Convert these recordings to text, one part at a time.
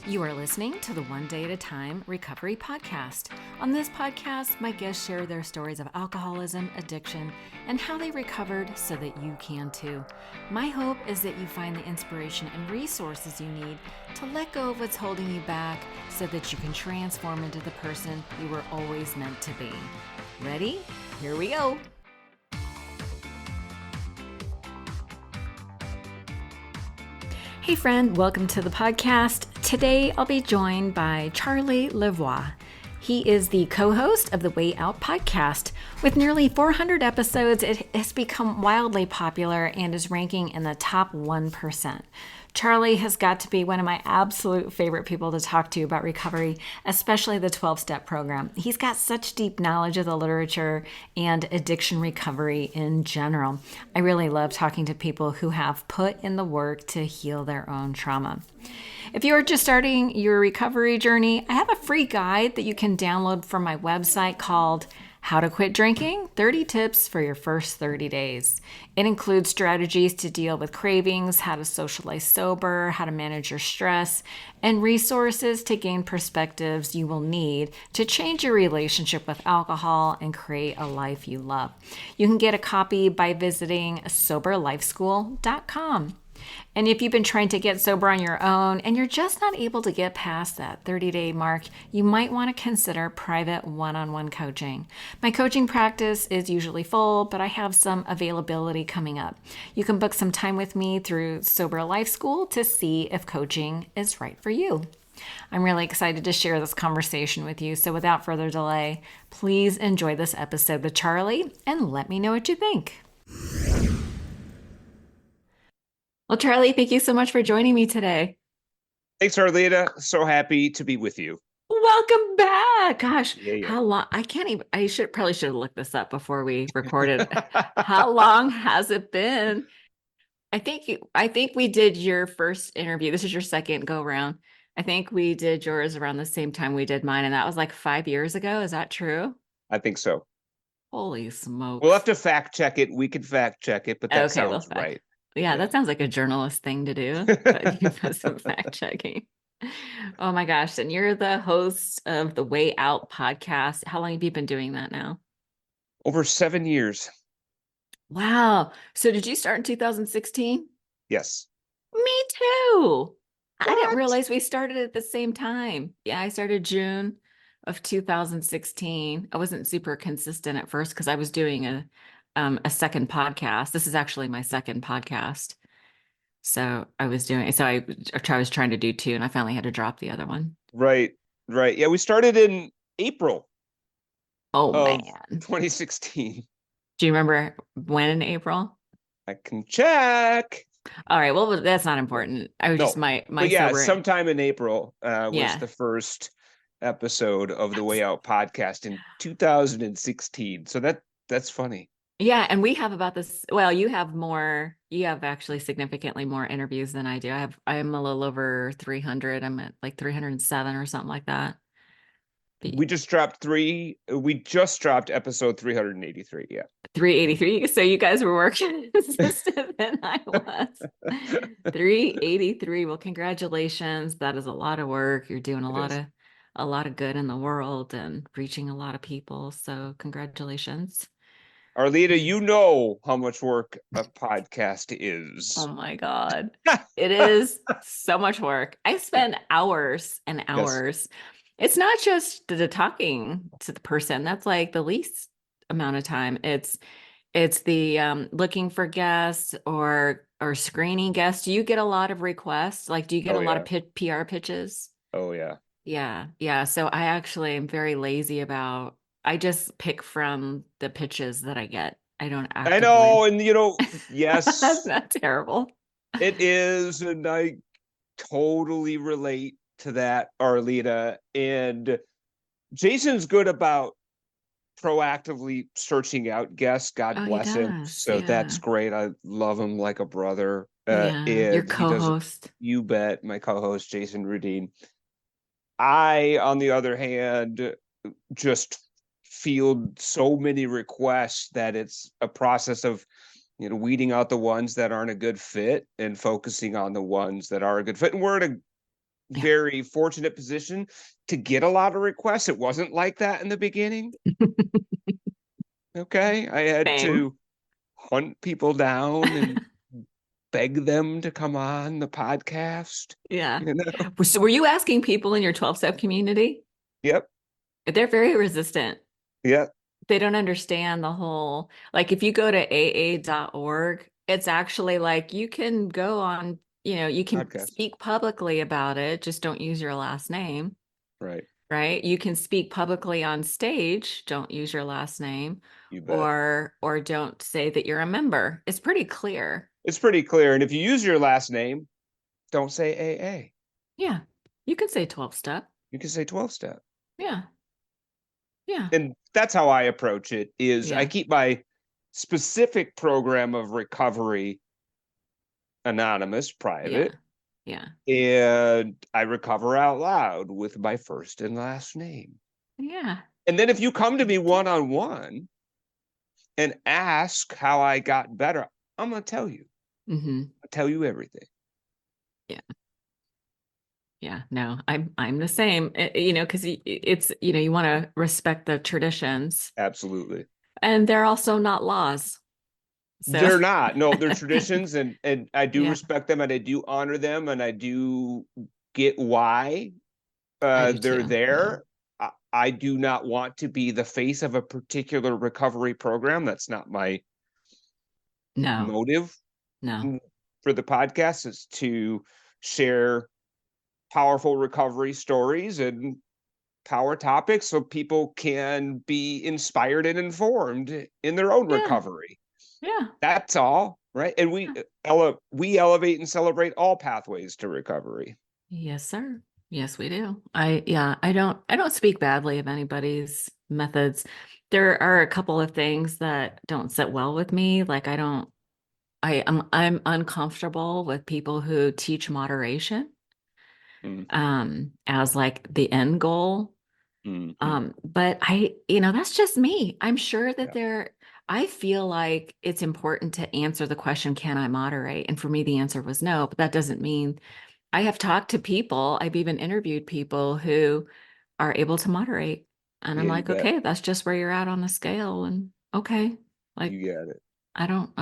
You are listening to the One Day at a Time Recovery Podcast. On this podcast, my guests share their stories of alcoholism, addiction, and how they recovered so that you can too. My hope is that you find the inspiration and resources you need to let go of what's holding you back so that you can transform into the person you were always meant to be. Ready? Here we go. Hey friend, welcome to the podcast. Today I'll be joined by Charlie LeVoir. He is the co-host of the Way Out podcast. With nearly 400 episodes, it has become wildly popular and is ranking in the top 1%. Charlie has got to be one of my absolute favorite people to talk to about recovery, especially the 12-step program. He's got such deep knowledge of the literature and addiction recovery in general. I really love talking to people who have put in the work to heal their own trauma. If you are just starting your recovery journey, I have a free guide that you can download from my website called How to Quit Drinking, 30 Tips for Your First 30 Days. It includes strategies to deal with cravings, how to socialize sober, how to manage your stress, and resources to gain perspectives you will need to change your relationship with alcohol and create a life you love. You can get a copy by visiting soberlifeschool.com. And if you've been trying to get sober on your own and you're just not able to get past that 30-day mark, you might want to consider private one-on-one coaching. My coaching practice is usually full, but I have some availability coming up. You can book some time with me through Sober Life School to see if coaching is right for you. I'm really excited to share this conversation with you. So without further delay, please enjoy this episode with Charlie and let me know what you think. Well, Charlie, thank you so much for joining me today. Thanks, Arleta. So happy to be with you. Welcome back. Gosh, Yeah. How long? I can't even, probably should have looked this up before we recorded. How long has it been? I think we did your first interview. This is your second go round. I think we did yours around the same time we did mine. And that was like 5 years ago. Is that true? I think so. Holy smokes. We'll have to fact check it. We can fact check it, but that sounds right. Yeah, that sounds like a journalist thing to do. But you put some fact checking. Oh my gosh. And you're the host of the Way Out podcast. How long have you been doing that now? Over 7 years. Wow. So did you start in 2016? Yes. Me too. What? I didn't realize we started at the same time. Yeah, I started June of 2016. I wasn't super consistent at first because I was doing a second podcast. This is actually my second podcast. So I was trying to do two, and I finally had to drop the other one. Right. Yeah, we started in April. Oh man, 2016. Do you remember when in April? I can check. All right. Well, that's not important. I was just my but yeah, sober... sometime in April was the first episode of the Way Out podcast in 2016. So that's funny. Yeah, and we have about this. Well, you have actually significantly more interviews than I do. I am a little over 300. I'm at like 307 or something like that. We just dropped episode 383. Yeah. 383. So you guys were working faster than I was. 383. Well, congratulations. That is a lot of work. You're doing a lot of good in the world and reaching a lot of people. So congratulations. Arleta, you know how much work a podcast is. Oh my God. It is so much work. I spend hours and hours. Yes. It's not just the talking to the person. That's like the least amount of time. It's the looking for guests or screening guests. Do you get a lot of requests? Like, do you get a lot of PR pitches? Oh, yeah. Yeah. So I actually am very lazy about... I just pick from the pitches that I get. I don't actively... I know, and yes. That's not terrible. It is, and I totally relate to that, Arleta. And Jason's good about proactively searching out guests. God bless him. So that's great. I love him like a brother. Your co-host. You bet, my co-host, Jason Rudin. I, on the other hand, just field so many requests that it's a process of weeding out the ones that aren't a good fit and focusing on the ones that are a good fit. And we're at very fortunate position to get a lot of requests. It wasn't like that in the beginning. Okay. I had Same. to hunt people down and beg them to come on the podcast. Yeah. You know? So were you asking people in your 12-step community? Yep. They're very resistant. Yep. They don't understand the whole, like if you go to aa.org, it's actually like you can go on, you can Podcast. speak publicly about it, just don't use your last name, Right. right? You can speak publicly on stage, don't use your last name, You bet. or don't say that you're a member. It's pretty clear. It's pretty clear. And if you use your last name, don't say AA. Yeah. You can say 12 step. You can say 12 step. Yeah. Yeah. And that's how I approach it is I Yeah. keep my specific program of recovery anonymous, Yeah. private, Yeah. and I recover out loud with my first and last name. Yeah. And then if you come to me one-on-one and ask how I got better, I'm going to tell you. Mm-hmm. I'll tell you everything. Yeah. Yeah, no, I'm the same, because it's, you want to respect the traditions, Absolutely. and they're also not laws. So They're not. No, they're traditions, and I do yeah, respect them, and I do honor them, and I do get why I do they're too. Yeah. there. I do not want to be the face of a particular recovery program. That's not my No, motive no. for the podcast, is to share powerful recovery stories and power topics so people can be inspired and informed in their own Yeah, recovery. yeah. That's all, right? And we elevate and celebrate all pathways to recovery. Yes, sir. Yes, we do. I don't speak badly of anybody's methods. There are a couple of things that don't sit well with me. Like I'm uncomfortable with people who teach moderation Mm, as like the end goal. mhm. But that's just me. I'm sure that Yeah, I feel like it's important to answer the question, can I moderate? And for me, the answer was no, but that doesn't mean I have talked to people. I've even interviewed people who are able to moderate. And I'm yeah, you like, bet. okay, that's just where you're at on the scale. And okay, like, You got it. I don't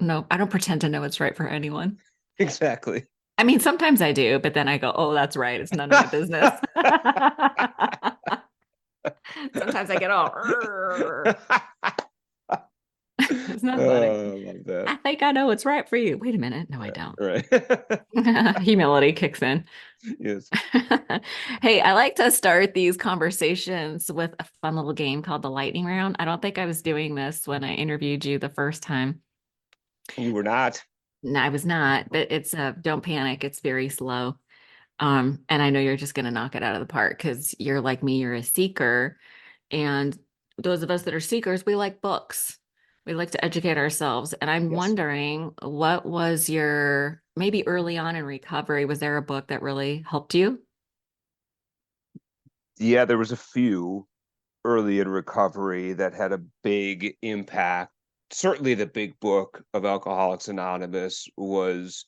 know. I don't pretend to know what's right for anyone. Exactly. I mean, sometimes I do, but then I go, oh, that's right. It's none of my business. Sometimes I get all, "Arr." It's not funny. Oh, I love that. I think I know what's right for you. Wait a minute. No, I don't. Right. Humility kicks in. Yes. Hey, I like to start these conversations with a fun little game called the lightning round. I don't think I was doing this when I interviewed you the first time. You were not. No, I was not, but it's don't panic. It's very slow. And I know you're just gonna knock it out of the park because you're like me, you're a seeker. And those of us that are seekers, we like books. We like to educate ourselves. And I'm Yes. wondering, what was your, maybe early on in recovery, was there a book that really helped you? Yeah, there was a few early in recovery that had a big impact. Certainly, the big book of Alcoholics Anonymous was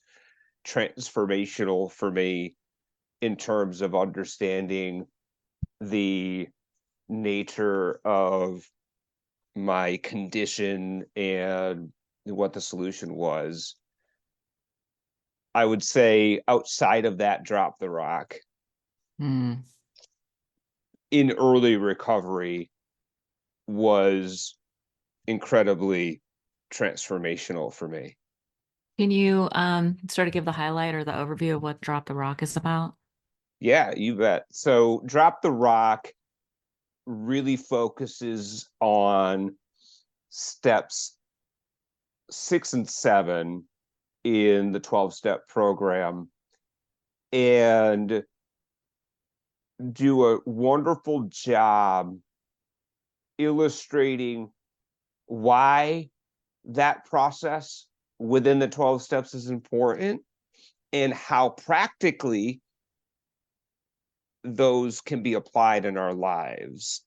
transformational for me in terms of understanding the nature of my condition and what the solution was. I would say outside of that, Drop the Rock Hmm. in early recovery was incredibly transformational for me. Can you sort of give the highlight or the overview of what Drop the Rock is about? Yeah, you bet. So Drop the Rock really focuses on steps 6 and 7 in the 12-step program and do a wonderful job illustrating why that process within the 12 steps is important and how practically those can be applied in our lives.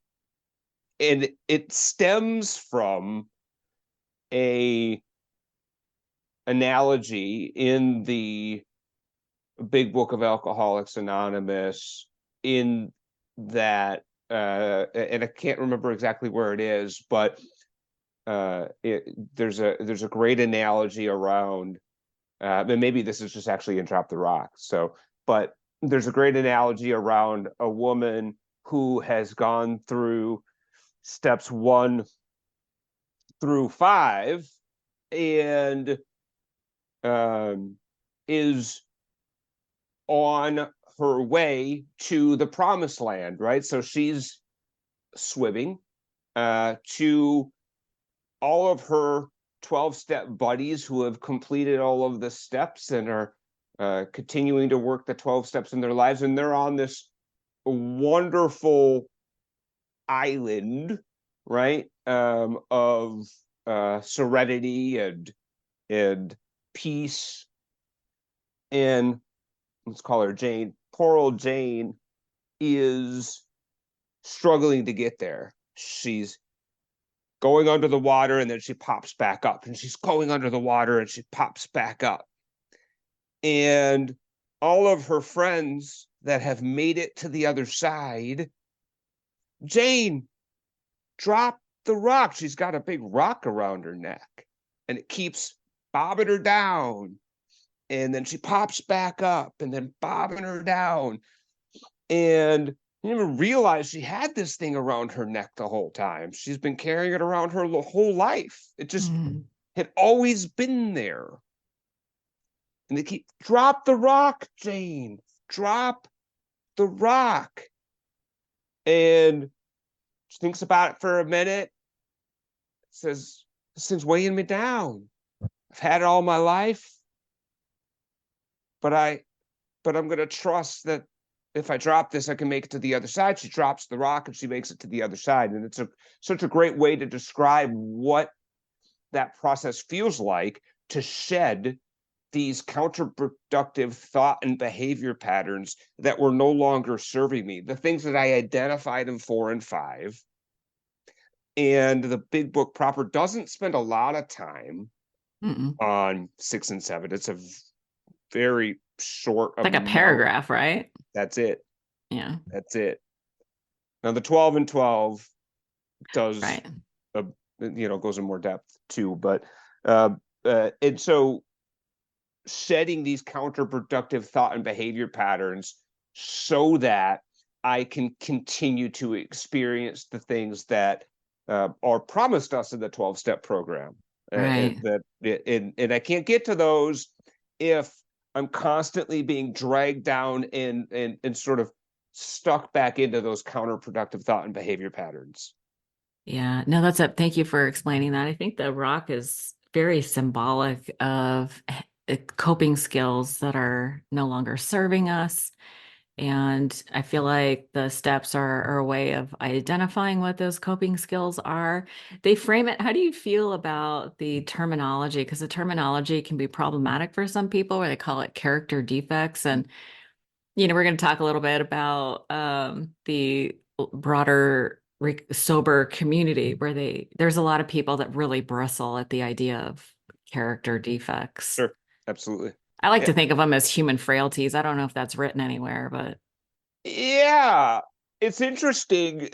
And it stems from a analogy in the Big Book of Alcoholics Anonymous, in that, and I can't remember exactly where it is, but there's a great analogy around, and maybe this is just actually in Drop the Rock. So, but there's a great analogy around a woman who has gone through steps 1 through 5 and is on her way to the promised land, right? So she's swimming to all of her 12-step buddies who have completed all of the steps and are continuing to work the 12 steps in their lives. And they're on this wonderful island, right? Of serenity and peace. And let's call her Jane. Poor old Jane is struggling to get there. She's going under the water and then she pops back up, and she's going under the water and she pops back up. And all of her friends that have made it to the other side, Jane, drop the rock. She's got a big rock around her neck and it keeps bobbing her down. And then she pops back up and then bobbing her down. And I didn't even realize she had this thing around her neck the whole time. She's been carrying it around her whole life. It just had always been there. And they keep, drop the rock, Jane, drop the rock. And she thinks about it for a minute, says, this thing's weighing me down. I've had it all my life, but I'm going to trust that if I drop this, I can make it to the other side. She drops the rock and she makes it to the other side. And it's such a great way to describe what that process feels like, to shed these counterproductive thought and behavior patterns that were no longer serving me, the things that I identified in 4 and 5. And the Big Book proper doesn't spend a lot of time on 6 and 7. It's a very short, like a paragraph, right? That's it. Yeah, that's it. Now the 12 and 12 does, right. Goes in more depth too. But and so shedding these counterproductive thought and behavior patterns so that I can continue to experience the things that are promised us in the 12-step program. Right. And I can't get to those if I'm constantly being dragged down and sort of stuck back into those counterproductive thought and behavior patterns. Yeah, no, thank you for explaining that. I think the rock is very symbolic of coping skills that are no longer serving us. And I feel like the steps are a way of identifying what those coping skills are. They frame it. How do you feel about the terminology? Because the terminology can be problematic for some people, where they call it character defects. And, we're going to talk a little bit about the broader sober community, where there's a lot of people that really bristle at the idea of character defects. Sure, absolutely. I like to think of them as human frailties. I don't know if that's written anywhere, but yeah, it's interesting.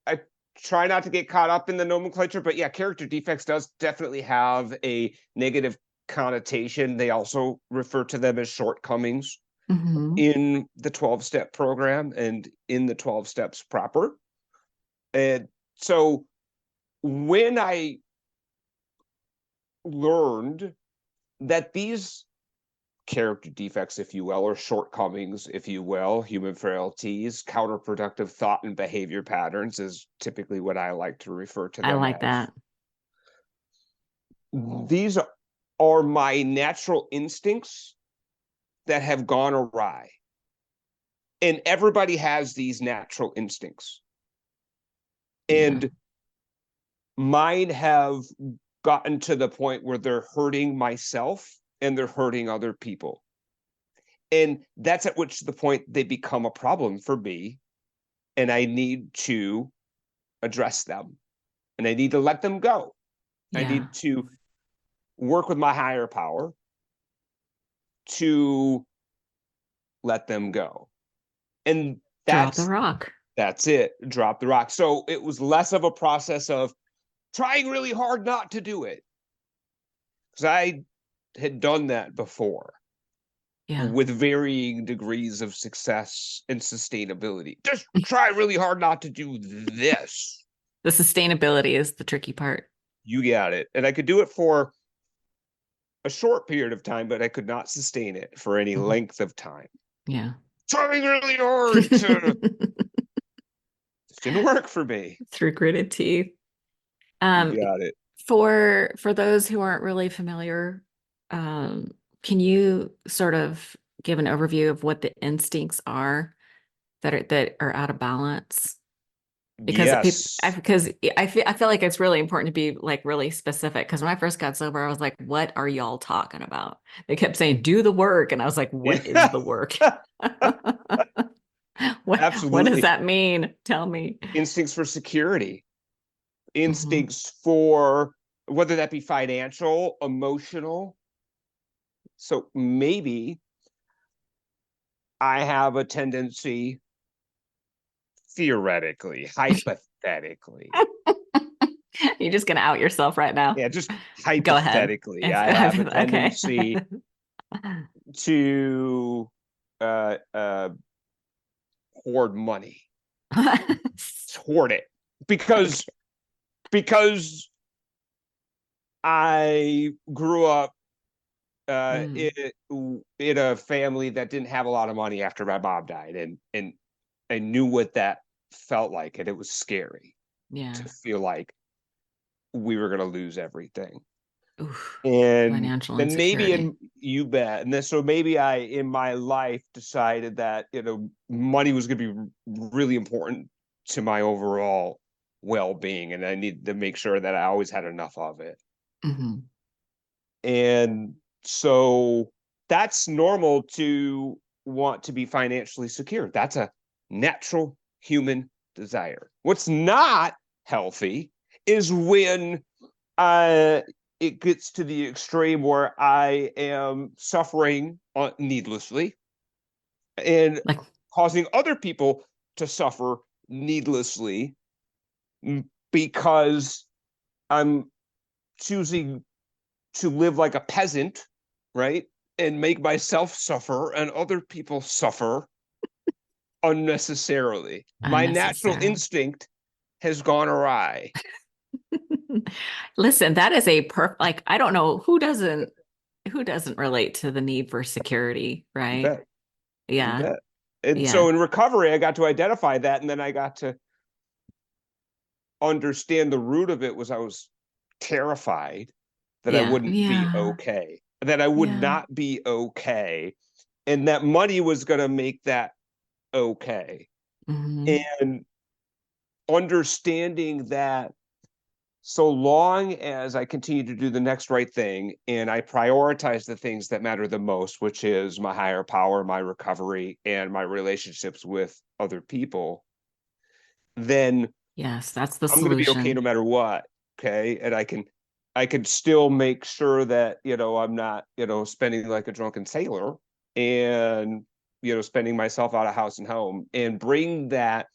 I try not to get caught up in the nomenclature, but yeah, character defects does definitely have a negative connotation. They also refer to them as shortcomings in the 12-step program and in the 12 steps proper. And so when I learned that these character defects, if you will, or shortcomings, if you will, human frailties, counterproductive thought and behavior patterns is typically what I like to refer to them I like as. that. These are my natural instincts that have gone awry. And everybody has these natural instincts. And mine have gotten to the point where they're hurting myself and they're hurting other people. And that's at which the point they become a problem for me. And I need to address them. And I need to let them go. I need to work with my higher power to let them go. And Drop the rock. that's it. Drop the rock. So it was less of a process of trying really hard not to do it. Because I had done that before Yeah. with varying degrees of success and sustainability. Just try really hard not to do this. The sustainability is the tricky part. You got it. And I could do it for a short period of time, but I could not sustain it for any length of time. Yeah. Trying really hard to just didn't work for me. Through gritted teeth. You got it. For those who aren't really familiar, can you sort of give an overview of what the instincts are that are out of balance? Because Yes. I feel like it's really important to be like really specific. Because when I first got sober, I was like, "What are y'all talking about?" They kept saying, "Do the work," and I was like, "What is the work? What does Absolutely. that mean? Tell me." Instincts for security, instincts for whether that be financial, emotional. So maybe I have a tendency, theoretically, hypothetically, You're just gonna out yourself right now. yeah, just Go ahead. hypothetically, I have a Okay. tendency to uh, uh, hoard money, hoard it because Okay. because I grew up Mm, in a family that didn't have a lot of money after my mom died, and I knew what that felt like, and it was scary yeah. to feel like we were going to lose everything. Oof. And Financial then maybe insecurity. in you bet, and then so maybe I in my life decided that money was going to be really important to my overall well-being, and I needed to make sure that I always had enough of it. Hmm. And so that's normal to want to be financially secure. That's a natural human desire. What's not healthy is when uh, it gets to the extreme where I am suffering needlessly and Like, causing other people to suffer needlessly because I'm choosing to live like a peasant, right? And make myself suffer and other people suffer unnecessarily. My natural unnecessarily. instinct has gone awry. Listen, that is like I don't know who doesn't relate to the need for security, You right? bet. You Yeah. bet. And Yeah. so in recovery, I got to identify that. And then I got to understand the root of it was I was terrified that I Yeah. wouldn't be Yeah. okay, that I would Yeah. not be okay. And that money was going to make that okay. Hmm. And understanding that so long as I continue to do the next right thing and I prioritize the things that matter the most, which is my higher power, my recovery, and my relationships with other people, then Yes, that's the I'm going to be okay no solution. matter what. Okay. And I can still make sure that, I'm not, spending like a drunken sailor and, spending myself out of house and home and bring that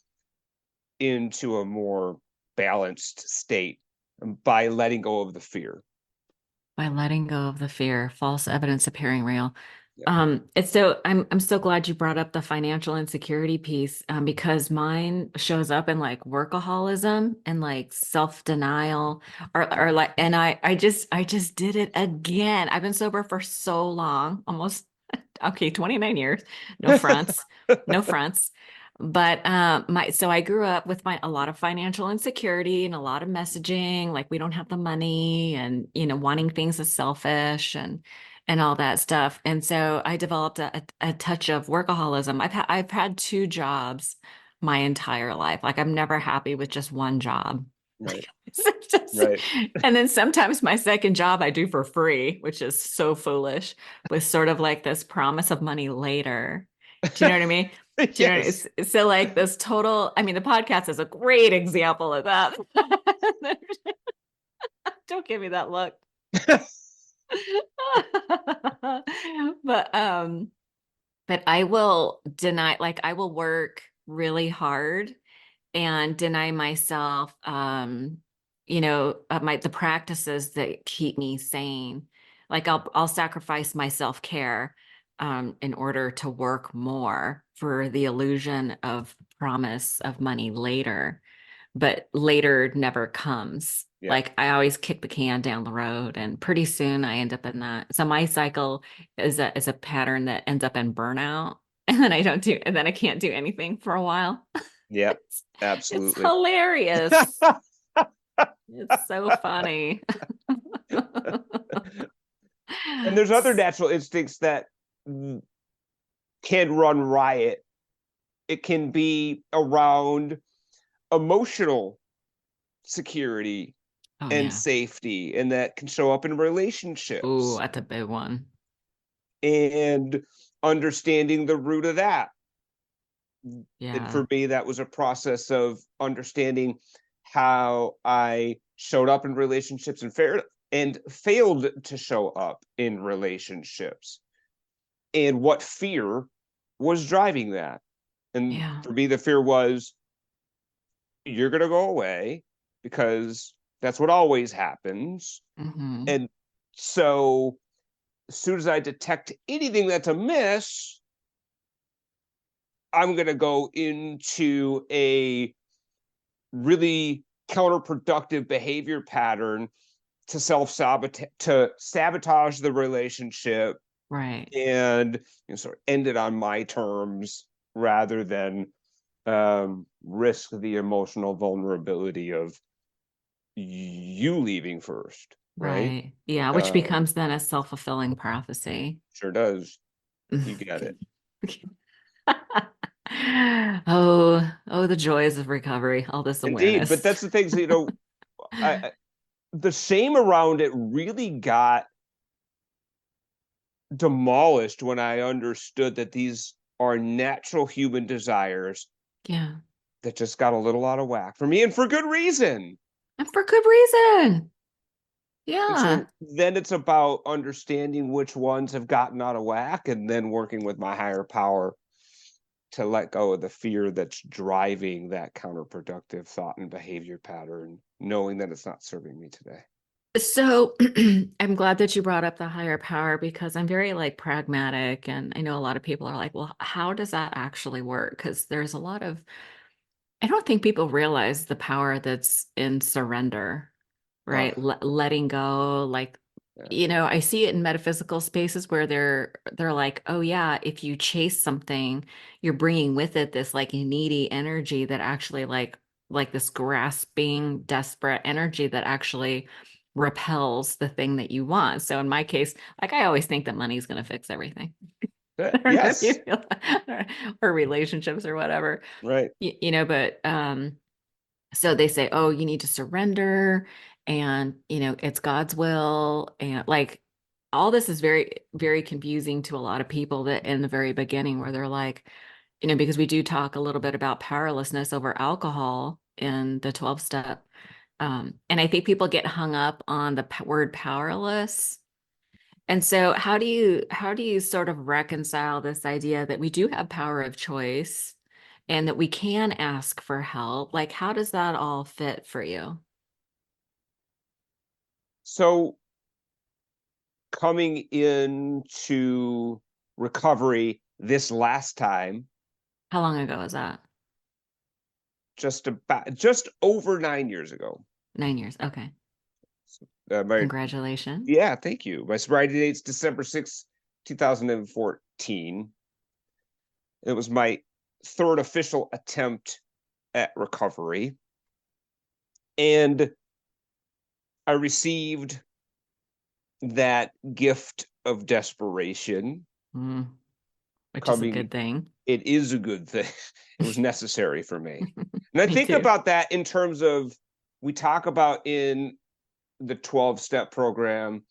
into a more balanced state by letting go of the fear. By letting go of the fear, false evidence appearing real. Yeah. It's so I'm so glad you brought up the financial insecurity piece, because mine shows up in like workaholism and like self-denial or like, and I just did it again. I've been sober for so long, almost okay, 29 years. No fronts, no fronts. But so I grew up with a lot of financial insecurity and a lot of messaging, like we don't have the money and wanting things is selfish and all that stuff. And so I developed a touch of workaholism. I've had two jobs my entire life. Like I'm never happy with just one job. Right. Just- Right. and then sometimes my second job I do for free, which is so foolish, with sort of like this promise of money later. Do you know what I mean? Do you know? Yes. So like this total, I mean, the podcast is a great example of that. Don't give me that look. But But I will deny, like, I will work really hard and deny myself, the practices that keep me sane. Like I'll sacrifice my self-care in order to work more for the illusion of promise of money later, but later never comes. Yeah. Like I always kick the can down the road, and pretty soon I end up in that. So my cycle is a pattern that ends up in burnout, and then I can't do anything for a while. Yep. It's, it's Absolutely. hilarious. It's so funny. And there's other natural instincts that can run riot. It can be around emotional security Oh and yeah. safety, and that can show up in Oh, relationships, that's a big one. and understanding the root of that. And Yeah. for me, that was a process of understanding how I showed up in relationships and failed to show up in relationships, and what fear was driving that. And Yeah. for me, the fear was, you're going to go away because that's what always happens. Hmm. And so as soon as I detect anything that's amiss, I'm going to go into a really counterproductive behavior pattern to sabotage the relationship, Right. and sort of end it on my terms rather than risk the emotional vulnerability of you leaving first, right? Right. Yeah, which Um, becomes then a self-fulfilling prophecy. sure does. You get it. Oh, the joys of recovery, all this Indeed, but awareness. that's the things, the shame around it really got demolished when I understood that these are natural human desires Yeah. that just got a little out of whack for me, and for good reason. And for good reason. And Yeah. so then it's about understanding which ones have gotten out of whack, and then working with my higher power to let go of the fear that's driving that counterproductive thought and behavior pattern, knowing that it's not serving me today. So I'm glad that you brought up the higher power because I'm very like pragmatic, and I know a lot of people are like, well, how does that actually work? Because there's a lot of, I don't think people realize the power that's in surrender, Oh, right? Letting go, like, yeah. I see it in metaphysical spaces where they're like, oh yeah, if you chase something, you're bringing with it this like needy energy that actually like this grasping, desperate energy that actually repels the thing that you want. So in my case, like I always think that money's going to fix everything. I don't know if you Yes. feel or relationships or whatever, Right. but so they say, oh, you need to surrender and, it's God's will. And like all this is very, very confusing to a lot of people that in the very beginning where they're like, because we do talk a little bit about powerlessness over alcohol in the 12 step. And I think people get hung up on the word powerless. And so how do you sort of reconcile this idea that we do have power of choice and that we can ask for help? Like how does that all fit for you? So coming into recovery this last time, How long ago was that? just over 9 years ago. 9 years. Okay. My Congratulations. Yeah, thank you. My sobriety date's December 6th, 2014. It was my third official attempt at recovery. And I received that gift of desperation Mm, which is a coming. good thing. It is a good thing. It was necessary for me. And I Me think too. about that in terms of, we talk about in the 12-step program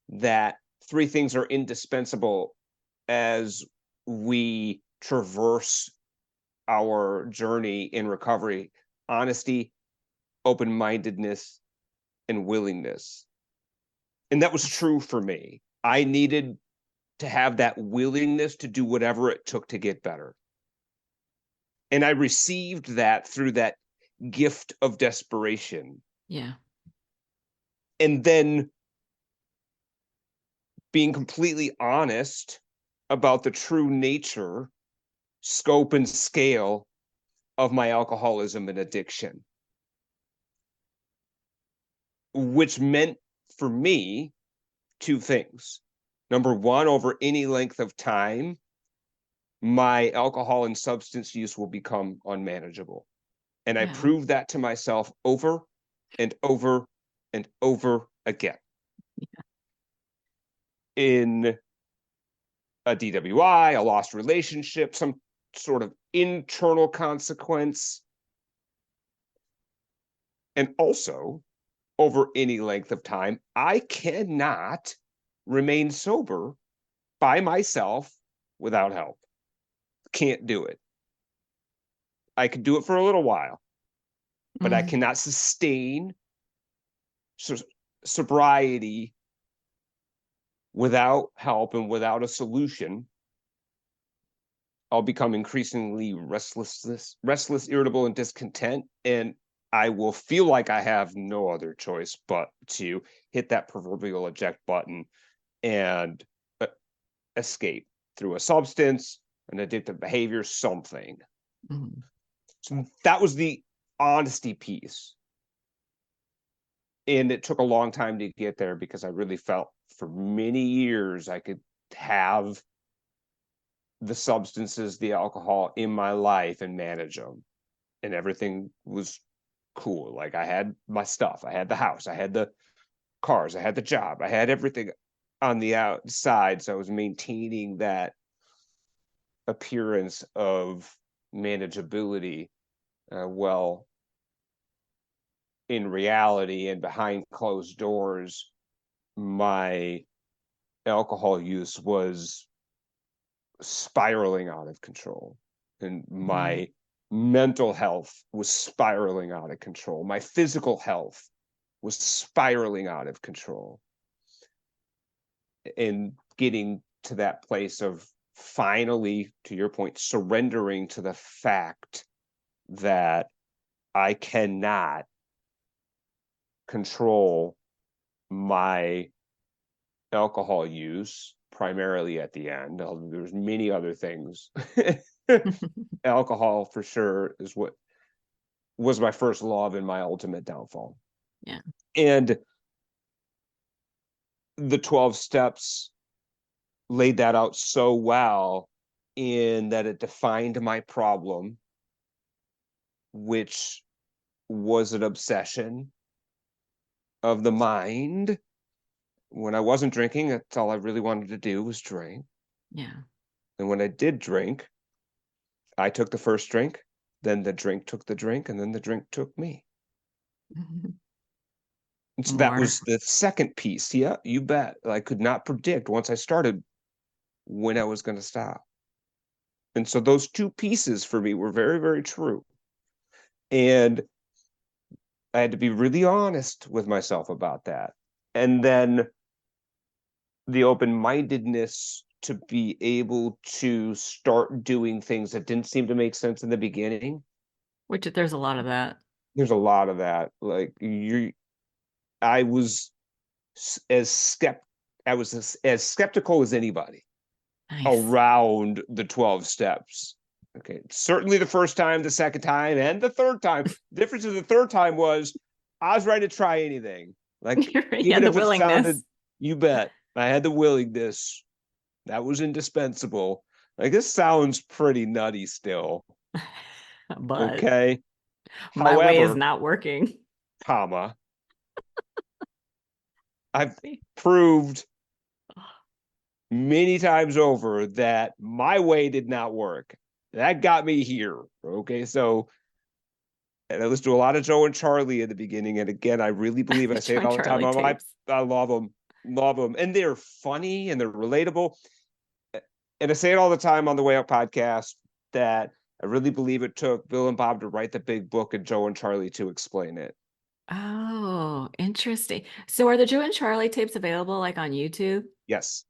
that three things are indispensable as we traverse our journey in recovery: honesty, open-mindedness, and willingness. And that was true for me. I needed to have that willingness to do whatever it took to get better. And I received that through that gift of desperation. Yeah. And then being completely honest about the true nature, scope, and scale of my alcoholism and addiction, which meant for me two things. Number one, over any length of time, my alcohol and substance use will become unmanageable. And I Yeah. proved that to myself over and over and over again. Yeah. In a DWI, a lost relationship, some sort of internal consequence, and also over any length of time, I cannot remain sober by myself without help. Can't do it. I could do it for a little while, but I cannot sustain sobriety without help and without a solution. I'll become increasingly restless, irritable, and discontent, and I will feel like I have no other choice but to hit that proverbial eject button and escape through a substance, an addictive behavior, something. Mm-hmm. So that was the honesty piece. And it took a long time to get there because I really felt for many years I could have the substances, the alcohol in my life and manage them. And everything was cool. Like I had my stuff, I had the house, I had the cars, I had the job, I had everything on the outside. So I was maintaining that appearance of manageability. Well, in reality and behind closed doors, my alcohol use was spiraling out of control, and my mental health was spiraling out of control. My physical health was spiraling out of control. And getting to that place of finally, to your point, surrendering to the fact that I cannot control my alcohol use, primarily at the end. There's many other things. Alcohol for sure is what was my first love and my ultimate downfall. Yeah. And the 12 steps laid that out so well in that it defined my problem, which was an obsession of the mind. When I wasn't drinking, that's all I really wanted to do was drink. Yeah. And when I did drink, I took the first drink, then the drink took the drink, and then the drink took me. And so that was the second piece. Yeah, you bet. I could not predict once I started when I was going to stop. And so those two pieces for me were very, very true. And I had to be really honest with myself about that. And then the open-mindedness to be able to start doing things that didn't seem to make sense in the beginning. Which there's a lot of that. There's a lot of that. Like I was as skeptical as anybody. Nice. Around the 12 steps. Okay. Certainly the first time, the second time, and the third time. The difference of the third time was I was ready to try anything. Like even if it sounded, you bet. I had the willingness. That was indispensable. Like this sounds pretty nutty still. But okay. My However, way is not working. Comma. I've proved many times over that my way did not work. That got me here. Okay. So, and I listened to a lot of Joe and Charlie in the beginning. And again, I really believe, I say it all the time on I love them. And they're funny and they're relatable. And I say it all the time on the Way Out podcast that I really believe it took Bill and Bob to write the big book and Joe and Charlie to explain it. Oh, interesting. So are the Joe and Charlie tapes available like on YouTube? Yes.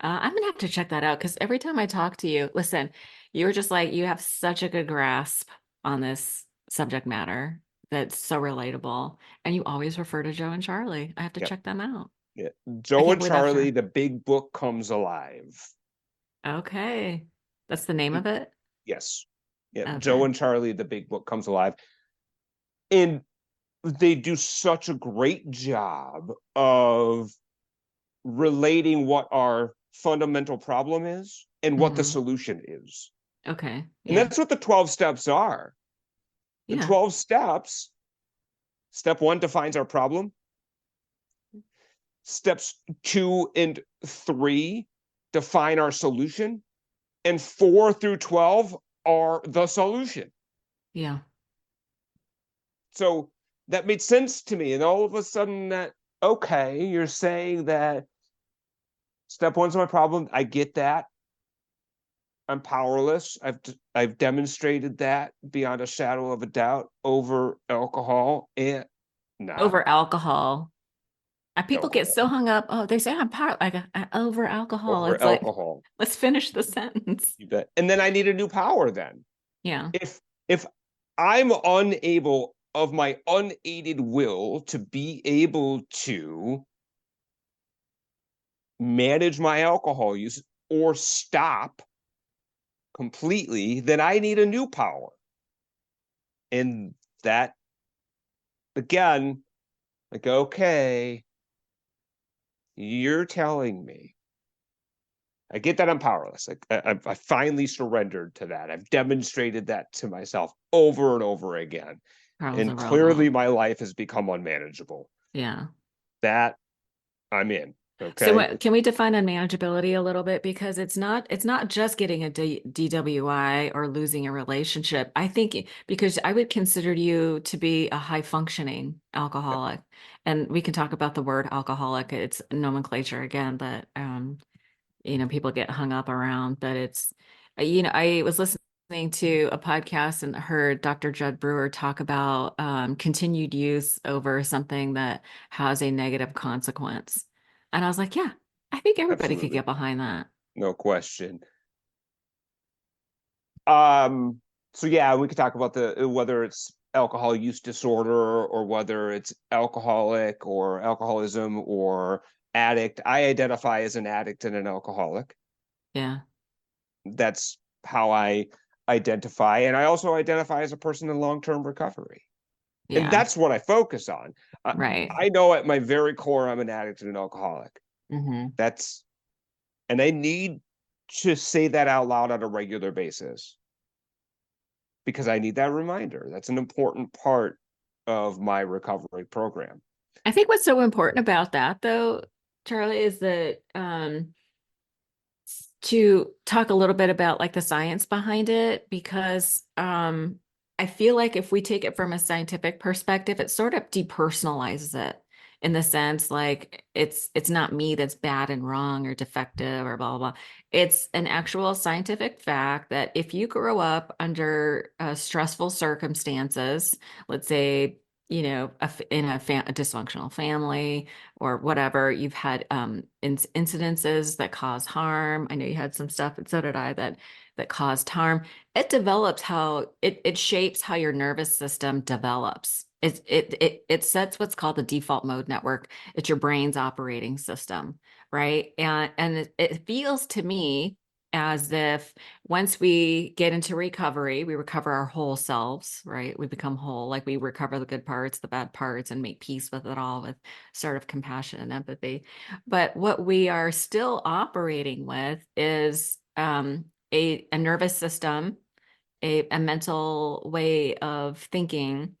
I'm gonna have to check that out because every time I talk to you, listen, you're just like you have such a good grasp on this subject matter that's so relatable, and you always refer to Joe and Charlie. I have to Yep. check them out. Yeah. I Joe can't and believe that's Charlie, her. the big book comes alive. Okay, that's the name of it. Yes. Yeah. Joe Okay. and Charlie, the big book comes alive. And they do such a great job of relating what our fundamental problem is and what the Hmm. solution is. Okay. And Yeah. that's what the 12 steps are. The Yeah. 12 steps, step one defines our problem. Steps 2 and 3 define our solution. And 4 through 12 are the solution. Yeah. So that made sense to me. And all of a sudden, that, okay, you're saying that step one's my problem. I get that. I'm powerless. I've demonstrated that beyond a shadow of a doubt over alcohol and not Over alcohol. People get alcohol, so hung up. Oh, they say I'm part like over alcohol. over It's like, alcohol. let's finish the sentence. You bet. And then I need a new power then. Yeah. If I'm unable of my unaided will to be able to manage my alcohol use or stop completely, then I need a new power. And that, again, like, okay, you're telling me. I get that I'm powerless. Like, I finally surrendered to that. I've demonstrated that to myself over and over again. Carl's a And clearly robot. my life has become unmanageable. Yeah. That I'm in. So Okay. what, can we define unmanageability a little bit? Because it's not just getting a DWI or losing a relationship. I think because I would consider you to be a high functioning alcoholic. And we can talk about the word alcoholic. It's nomenclature again, but people get hung up around, but it's I was listening to a podcast and heard Dr. Judd Brewer talk about continued use over something that has a negative consequence. And I was like, yeah, I think everybody could Absolutely. get behind that. No question. So yeah, we could talk about the whether it's alcohol use disorder or whether it's alcoholic or alcoholism or addict. I identify as an addict and an alcoholic. Yeah. That's how I identify. And I also identify as a person in long-term recovery. And Yeah. that's what I focus on. I, Right. I know at my very core I'm an addict and an alcoholic. Hmm. That's and I need to say that out loud on a regular basis because I need that reminder. That's an important part of my recovery program. I think what's so important about that though, Charlie, is that to talk a little bit about like the science behind it because I feel like if we take it from a scientific perspective, it sort of depersonalizes it in the sense like it's not me that's bad and wrong or defective or blah blah blah. It's an actual scientific fact that if you grow up under stressful circumstances, let's say in a dysfunctional family or whatever, you've had incidences that cause harm. I know you had some stuff, and so did I, that caused harm. It develops how it shapes how your nervous system develops. It sets what's called the default mode network. It's your brain's operating system, right? And it feels to me as if once we get into recovery, we recover our whole selves, right? We become whole, like we recover the good parts, the bad parts, and make peace with it all with sort of compassion and empathy. But what we are still operating with is a nervous system, a mental way of thinking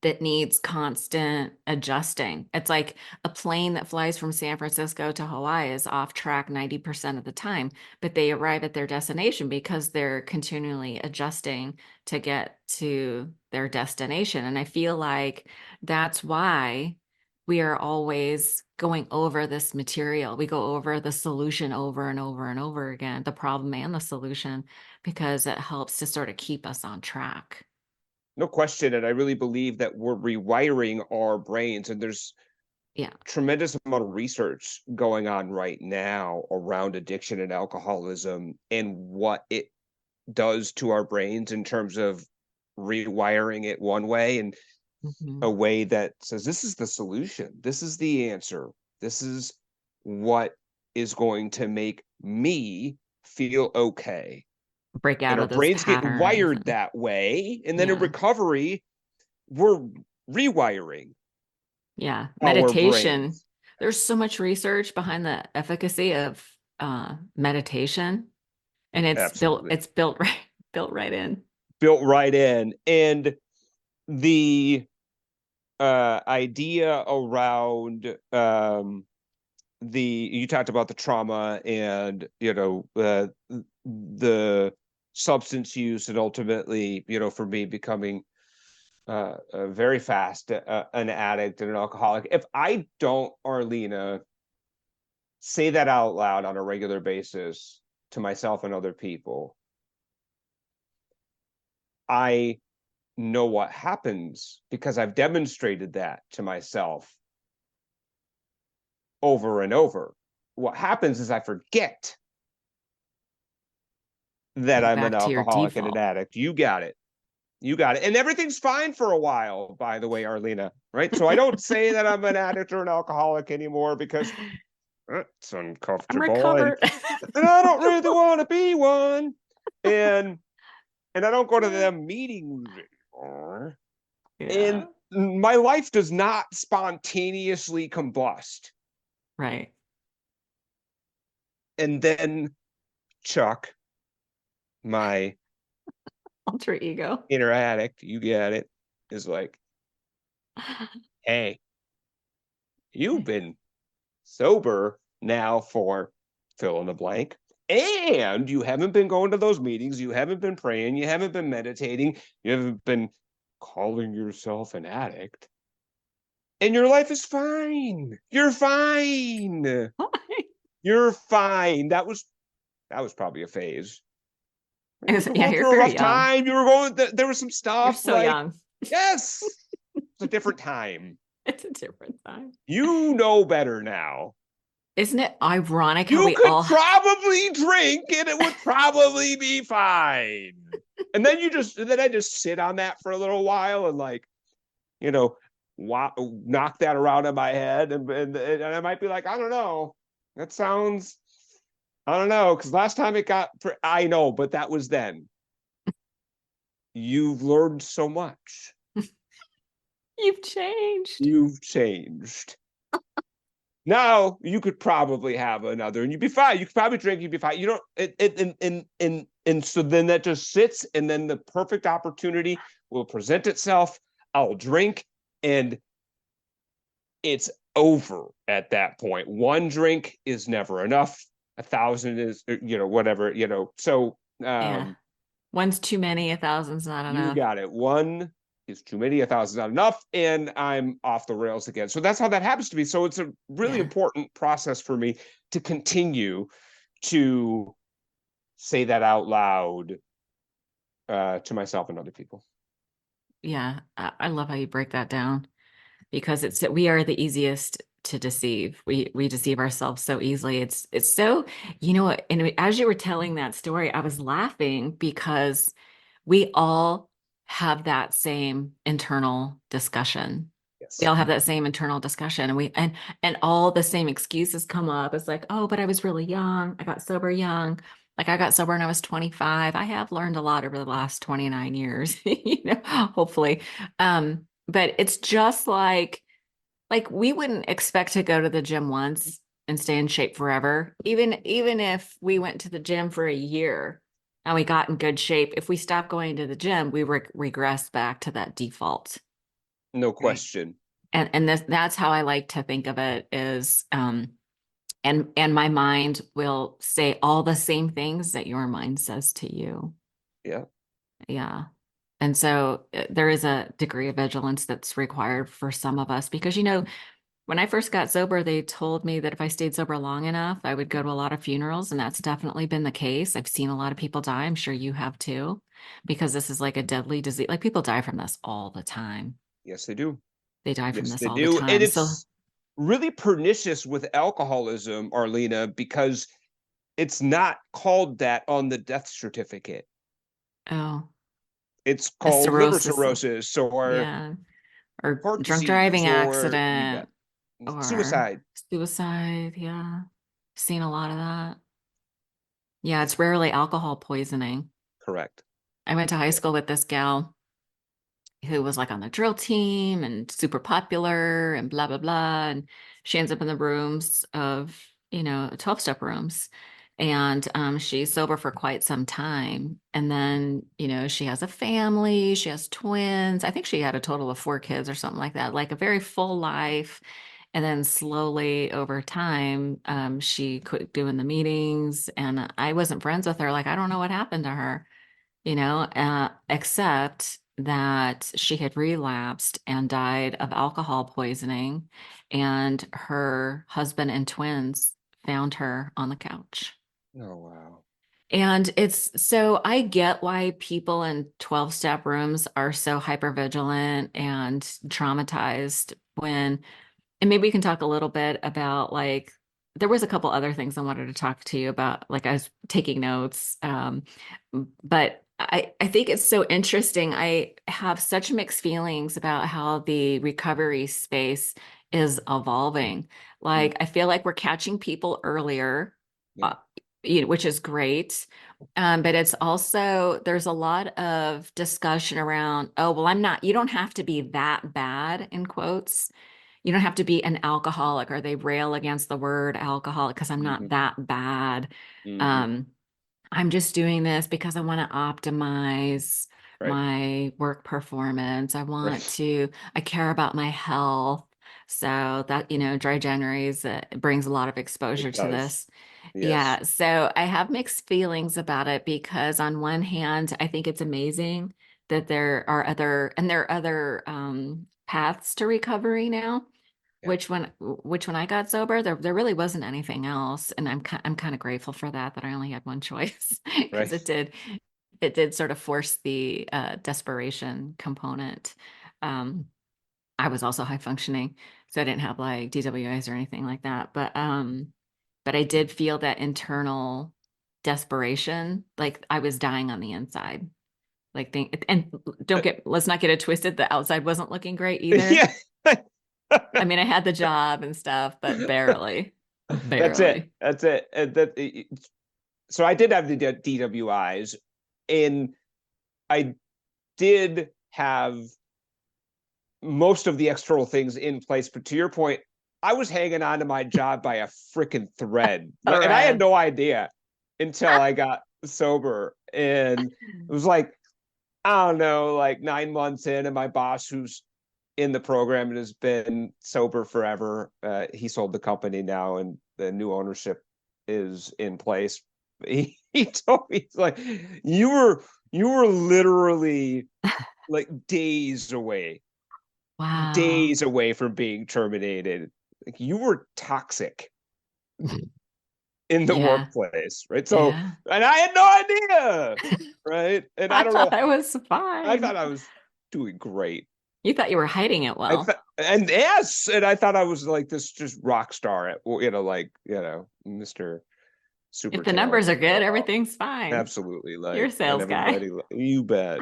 that needs constant adjusting. It's like a plane that flies from San Francisco to Hawaii is off track 90% of the time, but they arrive at their destination because they're continually adjusting to get to their destination. And I feel like that's why we are always going over this material. We go over the solution over and over and over again, the problem and the solution, because it helps to sort of keep us on track. No question. And I really believe that we're rewiring our brains. And there's Yeah. tremendous amount of research going on right now around addiction and alcoholism and what it does to our brains in terms of rewiring it one way and Hmm. a way that says this is the solution, this is the answer, this is what is going to make me feel okay. Break And out our of those brains get patterns. wired that way, and then in Yeah. recovery we're rewiring Yeah. our Meditation. brains. There's so much research behind the efficacy of meditation, and Absolutely. it's built right built right in. Built right in. And the idea around you talked about the trauma and the substance use, and ultimately for me becoming very fast an addict and an alcoholic. If I don't, Arlena, say that out loud on a regular basis to myself and other people, I know what happens because I've demonstrated that to myself over and over. What happens is I forget You that go I'm an back to your alcoholic and an default. addict. You got it. You got it. And everything's fine for a while, by the way, Arlena, right? So I don't say that I'm an addict or an alcoholic anymore because it's I'm uncomfortable and, recovered. and I don't really want to be one. And I don't go to them meetings anymore. And Yeah. my life does not spontaneously combust. Right. And then Chuck, my Alter ego. inner addict, you get it, is like, hey, you've been sober now for fill in the blank. And you haven't been going to those meetings. You haven't been praying. You haven't been meditating. You haven't been calling yourself an addict. And your life is fine. You're fine. You're fine. That was probably a phase. You were Yeah, going you're through a very rough young. time. You were going. There was some You're stuff so like, young. yes, it's a different time. It's a different time. You know better now. Isn't it ironic how You we could all, probably drink and it would probably be fine. And then I just sit on that for a little while and like, you know, knock that around in my head, and I might be like, I don't know. That sounds, I don't know, because last time I know, but that was then. You've learned so much. you've changed. You've changed. Now you could probably have another and you'd be fine. You could probably drink, you'd be fine. You don't and so then that just sits, and then the perfect opportunity will present itself. I'll drink, and it's over at that point. One drink is never enough. 1,000 is, whatever, So Yeah. One's too many, a thousand's not you enough. got it. One is too many, 1,000 is not enough, and I'm off the rails again. So that's how that happens to me. So it's a really Yeah. important process for me to continue to say that out loud to myself and other people. Yeah. I love how you break that down because we are the easiest to deceive. We deceive ourselves so easily. It's so, and as you were telling that story, I was laughing because we all have that same internal discussion. We Yes. all have that same internal discussion, and and all the same excuses come up. It's like, oh, but I was really young. I got sober young. Like I got sober when I was 25. I have learned a lot over the last 29 years, hopefully. But it's just like we wouldn't expect to go to the gym once and stay in shape forever. Even if we went to the gym for a year and we got in good shape, if we stopped going to the gym, we regress back to that default. No Right. question. And that's how I like to think of it is and my mind will say all the same things that your mind says to you. Yeah. Yeah. And so there is a degree of vigilance that's required for some of us because, when I first got sober, they told me that if I stayed sober long enough, I would go to a lot of funerals. And that's definitely been the case. I've seen a lot of people die. I'm sure you have too, because this is like a deadly disease. Like people die from this all the time. Yes, they do. They die from Yes, this they all the do. And time. So, it's really pernicious with alcoholism, Arlena, because it's not called that on the death certificate. Oh, It's a called liver cirrhosis. cirrhosis or Yeah. Or heart drunk disease, driving or you accident bet, or suicide. suicide. Yeah. Seen a lot of that. Yeah, it's rarely alcohol poisoning. Correct. I went to high Yeah. school with this gal who was like on the drill team and super popular and blah blah blah, and she ends up in the rooms of 12-step rooms, and she's sober for quite some time, and then she has a family, she has twins. I think she had a total of 4 kids or something like that, like a very full life. And then slowly over time, she quit doing the meetings, and I wasn't friends with her. Like, I don't know what happened to her, except that she had relapsed and died of alcohol poisoning, and her husband and twins found her on the couch. Oh wow. And it's so I get why people in 12-step rooms are so hypervigilant and traumatized when, and maybe we can talk a little bit about, like, there was a couple other things I wanted to talk to you about. Like, I was taking notes. But I think it's so interesting. I have such mixed feelings about how the recovery space is evolving. Mm, Like, I feel like we're catching people earlier, yeah. uh, which is great. But it's also, there's a lot of discussion around, oh, well, you don't have to be that bad, in quotes. You don't have to be an alcoholic, or they rail against the word alcoholic because I'm not Hmm. that bad. Hmm. Um, I'm just doing this because I want to optimize Right. my work performance. Right. I care about my health. So that, dry January's brings a lot of exposure It to does. this. Yes. Yeah. So I have mixed feelings about it because on one hand, I think it's amazing that there are other paths to recovery now. Yeah. Which when I got sober, there really wasn't anything else, and I'm kind of grateful for that I only had one choice because Right. it did sort of force the desperation component. Um, I was also high functioning, so I didn't have like DWIs or anything like that, but I did feel that internal desperation, like I was dying on the inside. Like, and let's not get it twisted. The outside wasn't looking great either. Yeah. I mean, I had the job and stuff, but barely, That's it. barely. That's it. So I did have the DWIs, and I did have most of the external things in place. But to your point, I was hanging on to my job by a freaking thread, and I had Thread. no idea until I got sober. And it was like, I don't know, like 9 months in, and my boss, who's in the program and has been sober forever, he sold the company now, and the new ownership is in place. He told me, he's like, you were literally like Wow. days away from being terminated. Like, you were toxic in the Yeah. workplace, right? So, Yeah. and I had no idea, right? And I I don't thought know. I was I fine. thought I was doing great. You thought you were hiding it well. And yes, and I thought I was like this just rock star at, like, Mr. If Super the numbers are talented. good, everything's fine. Absolutely. You're a Like, and sales guy. everybody, you bet.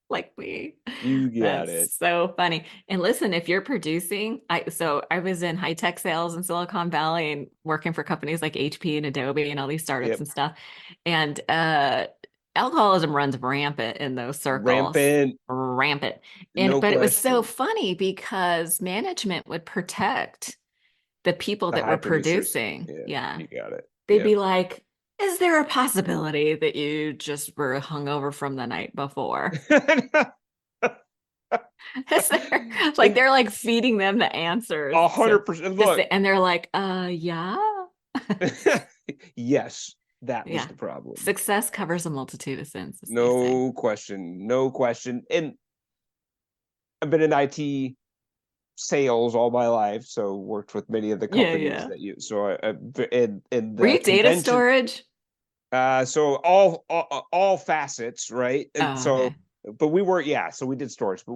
Like me. You got That's it. so funny. And listen, if you're producing, I was in high tech sales in Silicon Valley and working for companies like HP and Adobe and all these startups Yep. and stuff. And alcoholism runs rampant in those circles. Rampant, Rampant. no But it was so question. funny because management would protect the people The that high were producers. producing. Yeah, Yeah. you got it. They'd Yep. be like, is there a possibility that you just were hungover from the night before? Is there, like, And they're like feeding them the answers 100%. to Look, say, and they're like, yeah. yes, that was Yeah. the problem. Success covers a multitude of sins, as they say. No question. No question. And I've been in IT sales all my life, so worked with many of the Yeah, companies yeah. that you. So in Were the you data convention. storage? So all facets, right? And Oh, so, okay. but we were, yeah. So we did storage, but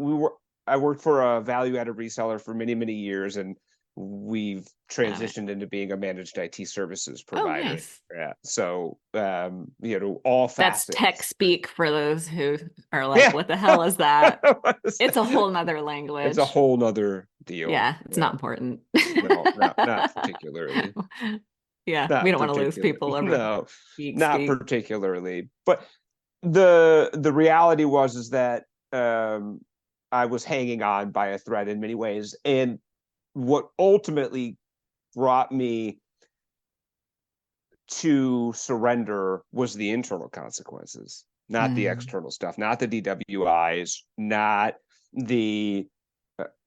I worked for a value added reseller for many years, and we've Got it. transitioned into being a managed IT services Oh, provider. nice. Yeah. So, all That's tech facets. speak for those who are like, Yeah. what the hell is that? It's a whole nother It's a language. whole nother deal. Yeah, it's Yeah. not important. No, not particularly. Yeah, we Not don't want to lose particularly. people over No, geek not speak. particularly. But the reality was is that I was hanging on by a thread in many ways, and what ultimately brought me to surrender was the internal consequences, not the Mm, external stuff, not the DWIs, not the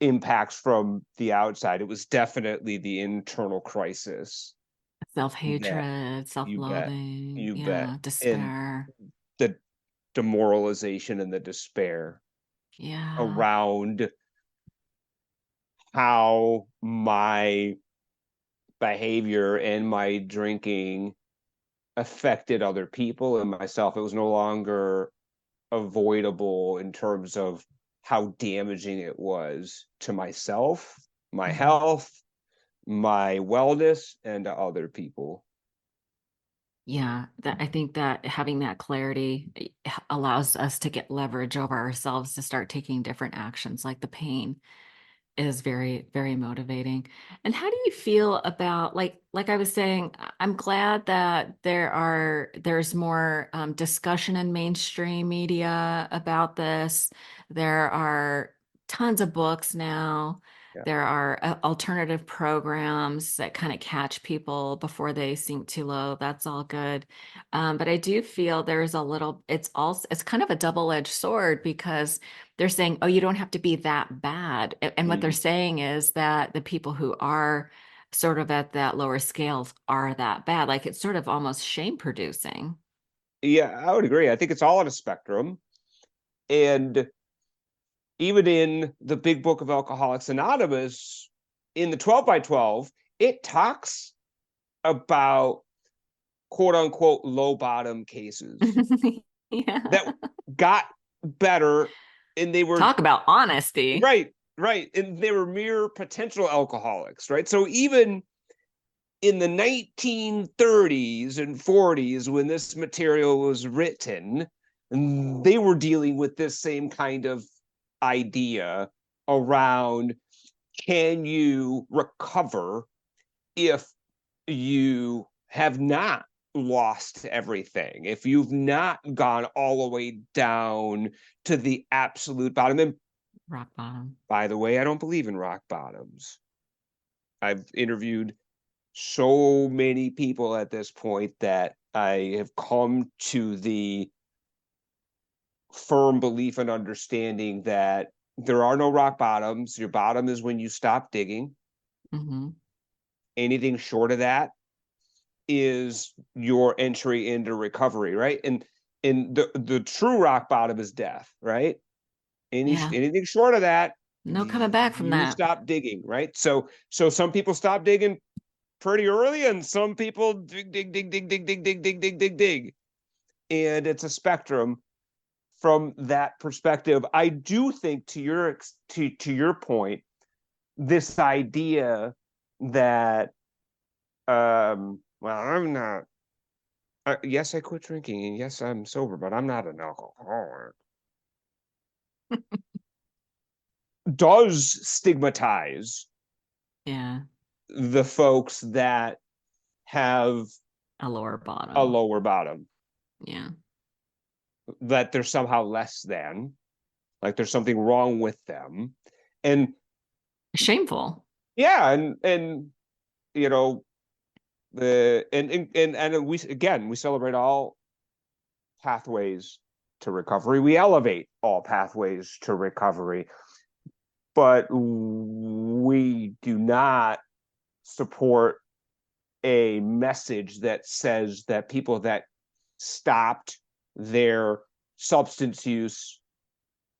impacts from the outside. It was definitely the internal crisis that self-hatred, you bet, self-loathing, you bet, yeah, and despair. the demoralization and the despair Yeah, around how my behavior and my drinking affected other people and myself. It was no longer avoidable in terms of how damaging it was to myself, my mhm. health, my wellness, and to other people. Yeah, that I think that having that clarity allows us to get leverage over ourselves to start taking different actions, like the pain is very, very motivating. And how do you feel about like I was saying, I'm glad that there's more discussion in mainstream media about this. There are tons of books now. Yeah. There are alternative programs that kind of catch people before they sink too low. That's all good. But I do feel there's a little, it's kind of a double-edged sword because they're saying, oh, you don't have to be that bad. And what they're Mm. saying is that the people who are sort of at that lower scales are that bad. Like it's sort of almost shame producing. Yeah, I would agree. I think it's all on a spectrum. And even in the big book of Alcoholics Anonymous, in the 12 by 12, it talks about quote unquote low bottom cases Yeah. that got better, and they were Talk about honesty. right, and they were mere potential alcoholics, right? So even in the 1930s and 40s, when this material was written, they were dealing with this same kind of idea around, can you recover if you have not lost everything, if you've not gone all the way down to the absolute bottom? And Rock bottom. by the way, I don't believe in rock bottoms. I've interviewed so many people at this point that I have come to the firm belief and understanding that there are no rock bottoms. Your bottom is when you stop digging. Hmm. Anything short of that is your entry into recovery, right? And the true rock bottom is death, right? Yeah. Anything short of that, No coming back from you that. stop digging, right? So some people stop digging pretty early, and some people dig. And it's a spectrum from that perspective. I do think, to your point, this idea that well, I'm not, yes, I quit drinking, and yes, I'm sober, but I'm not an alcoholic, does stigmatize Yeah. the folks that have A lower a bottom. lower bottom, Yeah. that they're somehow less than, like there's something wrong with them. And Shameful. yeah, and you know, and we celebrate all pathways to recovery. We elevate all pathways to recovery, but we do not support a message that says that people that stopped their substance use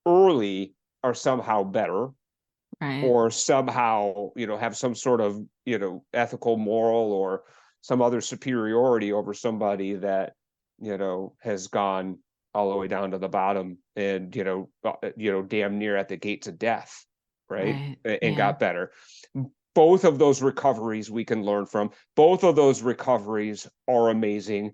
early are somehow better, Right. or somehow, have some sort of, ethical, moral, or some other superiority over somebody that, has gone all the way down to the bottom, and, damn near at the gates of death, right? Right. And Yeah. got better. both of those recoveries we can learn from. Both of those recoveries are amazing.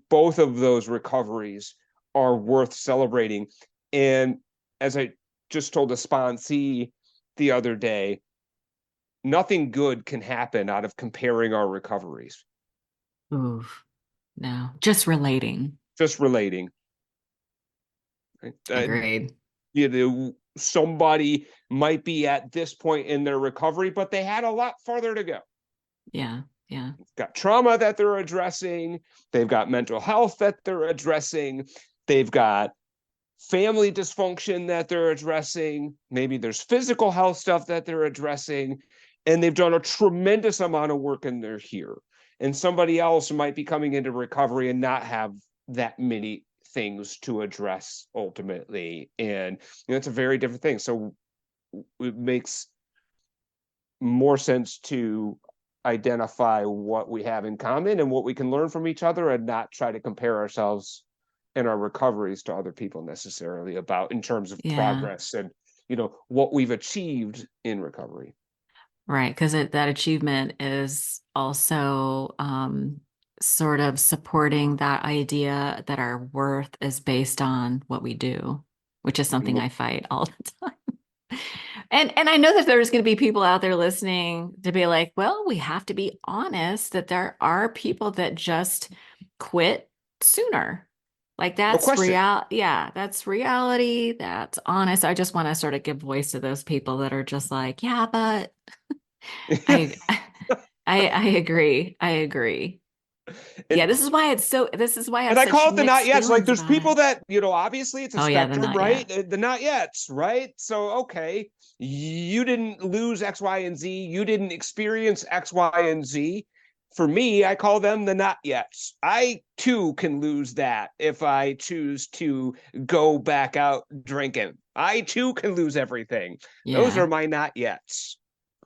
Both of those recoveries are worth celebrating. And as I just told a sponsee the other day, nothing good can happen out of comparing our recoveries. Oof. No, just relating. Just relating. Right? Agreed. Somebody might be at this point in their recovery, but they had a lot farther to go. Yeah. Yeah. Got trauma that they're addressing. They've got mental health that they're addressing. They've got family dysfunction that they're addressing. Maybe there's physical health stuff that they're addressing. And they've done a tremendous amount of work and they're here. And somebody else might be coming into recovery and not have that many things to address ultimately. And it's a very different thing. So it makes more sense to identify what we have in common and what we can learn from each other, and not try to compare ourselves and our recoveries to other people necessarily about in terms of Yeah. progress and what we've achieved in recovery. Right. Because that achievement is also sort of supporting that idea that our worth is based on what we do, which is something I fight all the time. And I know that there's going to be people out there listening to be like, well, we have to be honest that there are people that just quit sooner. Like No that's question. yeah, that's reality. That's honest. I just want to sort of give voice to those people that are just like, yeah, but I I agree. I agree. Yeah, and this is why I have and I such call it the not mixed yets. Like feelings there's about people it. that, obviously it's a Oh yeah, they're spectrum, not right? yet. The not yets, right? So, okay, you didn't lose X, Y, and Z. You didn't experience X, Y, and Z. For me, I call them the not yets. I too can lose that if I choose to go back out drinking. I too can lose everything. Those are Yeah. my not yets.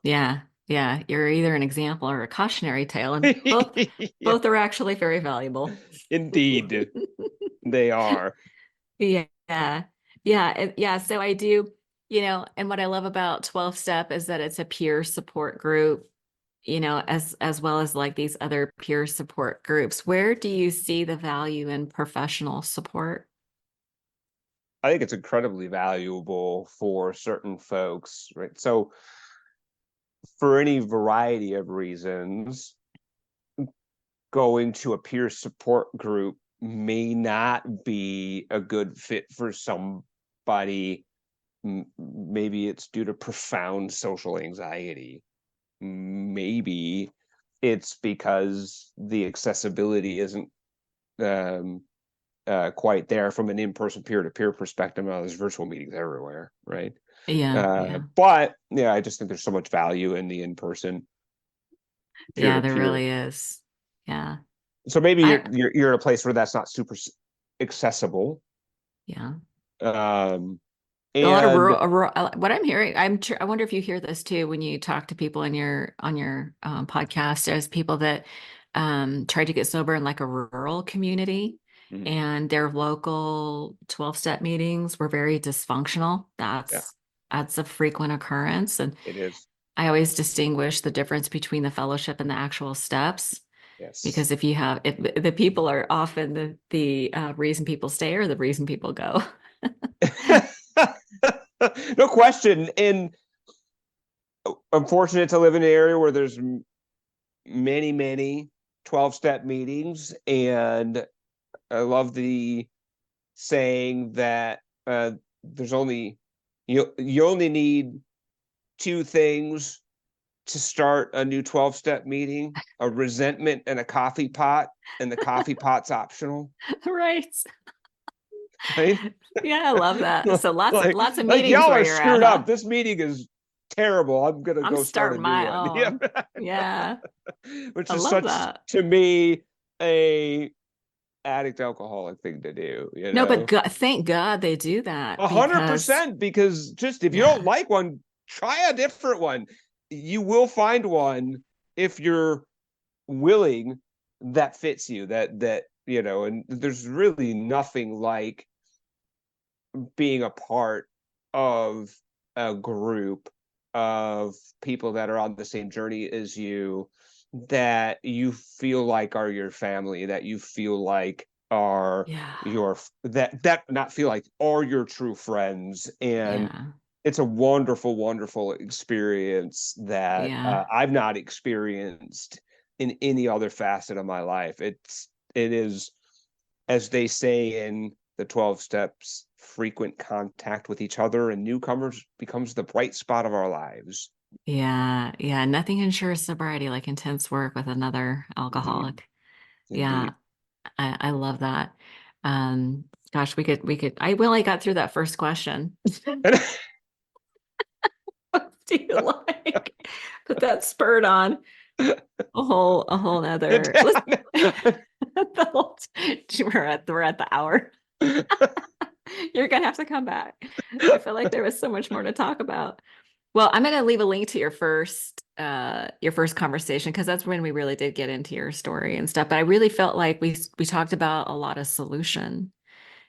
Yeah. Yeah. You're either an example or a cautionary tale, and both Yeah, both are actually very valuable. indeed, they are. Yeah. Yeah. Yeah. So I do, and what I love about 12 step is that it's a peer support group, as well as like these other peer support groups. Where do you see the value in professional support? I think it's incredibly valuable for certain folks, right? So, for any variety of reasons, going to a peer support group may not be a good fit for somebody. Maybe it's due to profound social anxiety. Maybe it's because the accessibility isn't um, quite there from an in-person peer-to-peer perspective. Now there's virtual meetings everywhere, right? Yeah. Yeah. But yeah, I just think there's so much value in the in-person Yeah, there peer-to-peer. really is. Yeah. So maybe I, you're in a place where that's not super accessible. yeah. And What I'm hearing, I wonder if you hear this too when you talk to people in on your podcast, as people that try to get sober in like a rural community, mhm, and their local 12-step meetings were very dysfunctional. yeah, That's a frequent occurrence. And it is. I always distinguish the difference between the fellowship and the actual steps. Yes. Because if the people are often the reason people stay or the reason people go. No question. And I'm fortunate to live in an area where there's many, many 12-step meetings. And I love the saying that there's only you only need two things to start a new 12-step meeting: a resentment and a coffee pot, and the coffee pot's optional. Right. Right? Yeah, I love that. So like, lots of like meetings y'all where are you're at, screwed huh? up. This meeting is terrible. I'm gonna I'm go start a starting new my one. Yeah. own. Yeah, Which I is love such, that. to me, a addict alcoholic thing to do, No, but thank God they do that A hundred because percent, because just if you don't yeah, like one, try a different one. You will find one if you're willing that fits you. And there's really nothing like being a part of a group of people that are on the same journey as you, that you feel like are your family, that you feel like are Yeah. your, that not feel like are your true friends. And Yeah. it's a wonderful, wonderful experience that Yeah. I've not experienced in any other facet of my life. It is, as they say in the 12 steps, frequent contact with each other and newcomers becomes the bright spot of our lives. Yeah. Yeah. Nothing ensures sobriety like intense work with another Indeed. alcoholic. Yeah. Indeed. I love that. Gosh, we only got through that first question. What do you like? Put that spurt on a whole nother. Let's, the whole, we're at the hour. You're gonna have to come back. I feel like there was so much more to talk about. Well, I'm gonna leave a link to your first conversation because that's when we really did get into your story and stuff. But I really felt like we talked about a lot of solution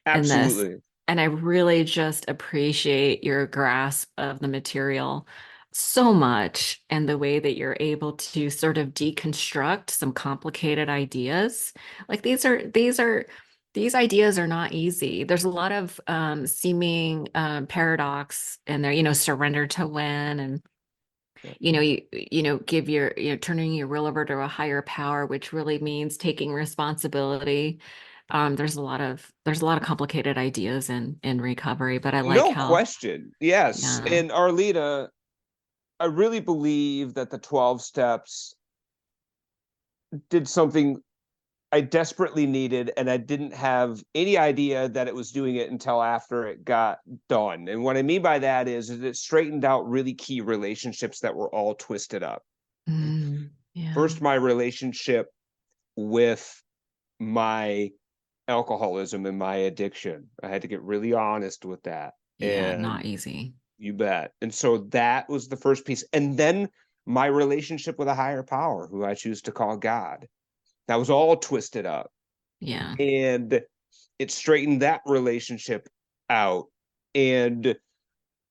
in this. Absolutely. And I really just appreciate your grasp of the material so much and the way that you're able to sort of deconstruct some complicated ideas. Like these ideas are not easy. There's a lot of seeming paradox in there, surrender to win and give turning your will over to a higher power, which really means taking responsibility. There's a lot of complicated ideas in recovery, but I like No how, question. Yes. yeah. And Arlita, I really believe that the 12 steps did something I desperately needed, and I didn't have any idea that it was doing it until after it got done. And what I mean by that is it straightened out really key relationships that were all twisted up. Yeah. First, my relationship with my alcoholism and my addiction. I had to get really honest with that. Yeah, not And easy. you bet. And so that was the first piece. And then my relationship with a higher power, who I choose to call God. That was all twisted up. Yeah. And it straightened that relationship out. And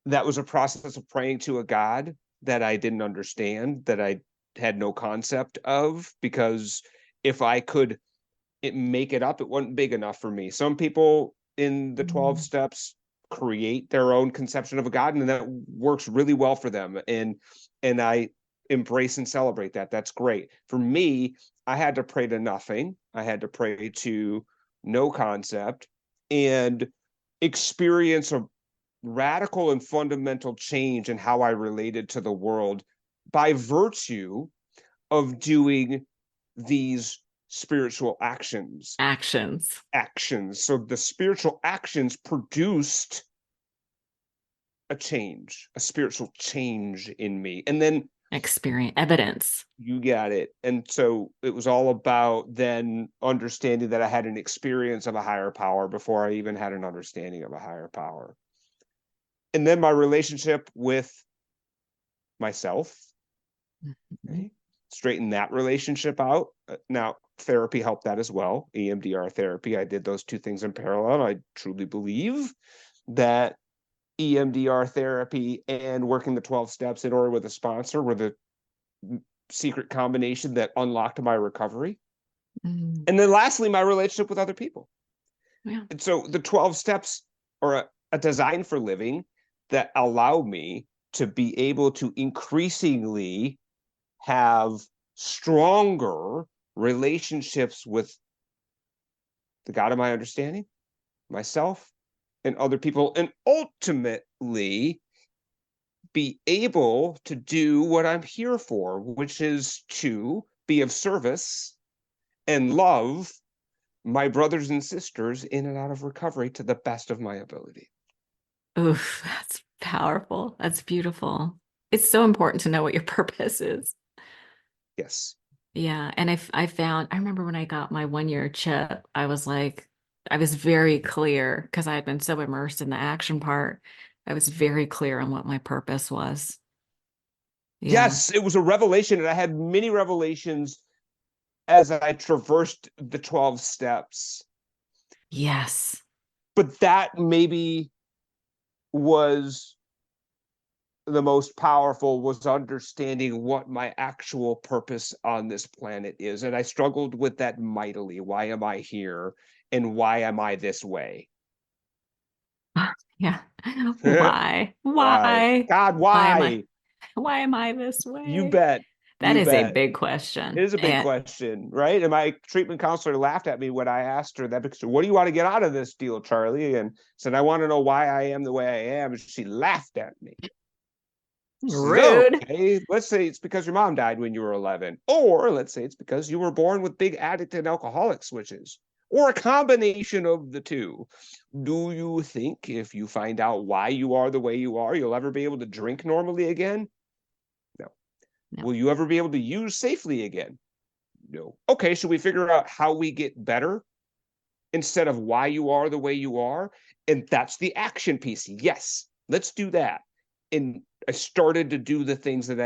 that was a process of praying to a God that I didn't understand, that I had no concept of, because if I could make it up, it wasn't big enough for me. Some people in the 12 Mm. steps create their own conception of a God, and that works really well for them. And I embrace and celebrate that. That's great. For me, I had to pray to nothing. I had to pray to no concept and experience a radical and fundamental change in how I related to the world by virtue of doing these spiritual Actions. actions. So the spiritual actions produced a spiritual change in me. And then Experience, evidence. you got it. And so it was all about then understanding that I had an experience of a higher power before I even had an understanding of a higher power. And then my relationship with myself, Mhm. right? Straighten that relationship out. Now, therapy helped that as well. EMDR therapy. I did those two things in parallel. I truly believe that EMDR therapy and working the 12 steps in order with a sponsor were the secret combination that unlocked my recovery. Mm. And then lastly, my relationship with other people. Yeah. And so the 12 steps are a design for living that allow me to be able to increasingly have stronger relationships with the God of my understanding, myself, and other people, and ultimately be able to do what I'm here for, which is to be of service and love my brothers and sisters in and out of recovery to the best of my ability. Oof, that's powerful. That's beautiful. It's so important to know what your purpose is. Yes. Yeah, and I remember when I got my 1 year chip, I was very clear because I had been so immersed in the action part. I was very clear on what my purpose was. Yeah. Yes, it was a revelation, and I had many revelations as I traversed the 12 steps. Yes. But that maybe was the most powerful was understanding what my actual purpose on this planet is. And I struggled with that mightily. Why am I here? And why am I this way? Yeah. Why? Why? Why? God, Why am I? why? Why am I this You way? bet. That You is a bet. big It question. is a big And question, right? And my treatment counselor laughed at me when I asked her that because what do you want to get out of this deal, Charlie? And said, I want to know why I am the way I am. And she laughed at me. She says, oh, rude. okay, let's say it's because your mom died when you were 11. Or let's say it's because you were born with big addict and alcoholic switches. Or a combination of the two. Do you think if you find out why you are the way you are, you'll ever be able to drink normally again? No. No. Will you ever be able to use safely again? No. Okay, should we figure out how we get better instead of why you are the way you are? And that's the action piece. Yes, let's do that. And I started to do the things that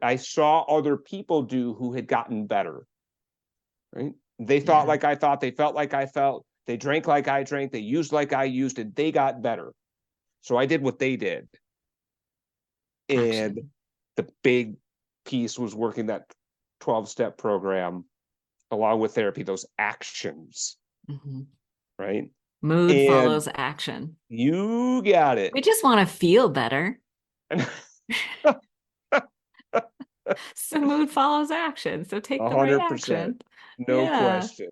I saw other people do who had gotten better. Right? They thought Yeah, like I thought, they felt like I felt, they drank like I drank, they used like I used, and they got better. So I did what they did. And action. the big piece was working that 12-step program along with therapy, those actions, Mhm. right? Mood And follows action. you got it. We just want to feel better. So mood follows action. So take the right 100%. action. No Yeah. question.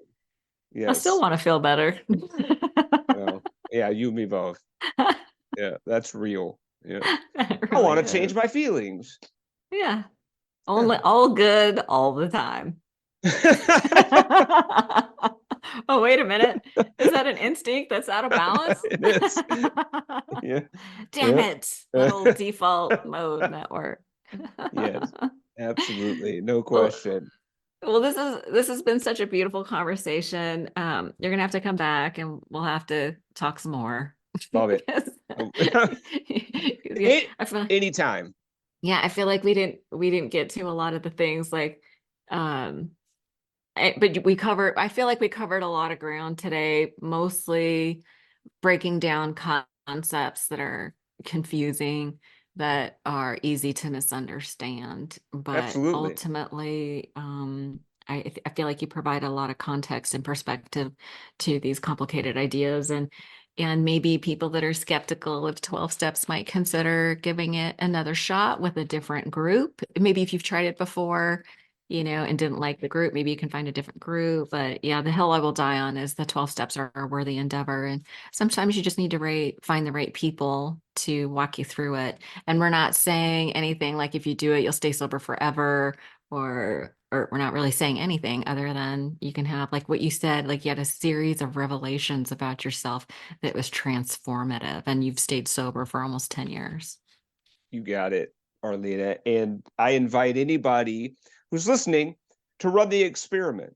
I still Yes. want to feel better. Well, yeah, you and me both. Yeah, that's real. Yeah. That I really want to change is. my feelings. Yeah. Yeah. Only all good all the time. Oh, wait a minute. Is that an instinct that's out of balance? It is. Yeah. Damn Yeah. it. Little default mode network. Yes. Absolutely. No Well, question. well, this has been such a beautiful conversation. You're gonna have to come back and we'll have to talk some more. Love it. Because- yeah, It I feel anytime. yeah, I feel like we didn't get to a lot of the things like um but I feel like we covered a lot of ground today, mostly breaking down concepts that are confusing, that are easy to misunderstand. But Absolutely. ultimately, I feel like you provide a lot of context and perspective to these complicated ideas. And maybe people that are skeptical of 12 steps might consider giving it another shot with a different group. Maybe if you've tried it before, and didn't like the group, maybe you can find a different group. But yeah, the hill I will die on is the 12 steps are a worthy endeavor. And sometimes you just need to find the right people to walk you through it. And we're not saying anything like if you do it, you'll stay sober forever, or we're not really saying anything other than you can have like what you said, like you had a series of revelations about yourself that was transformative and you've stayed sober for almost 10 years. You got it, Arlena. And I invite anybody who's listening to run the experiment.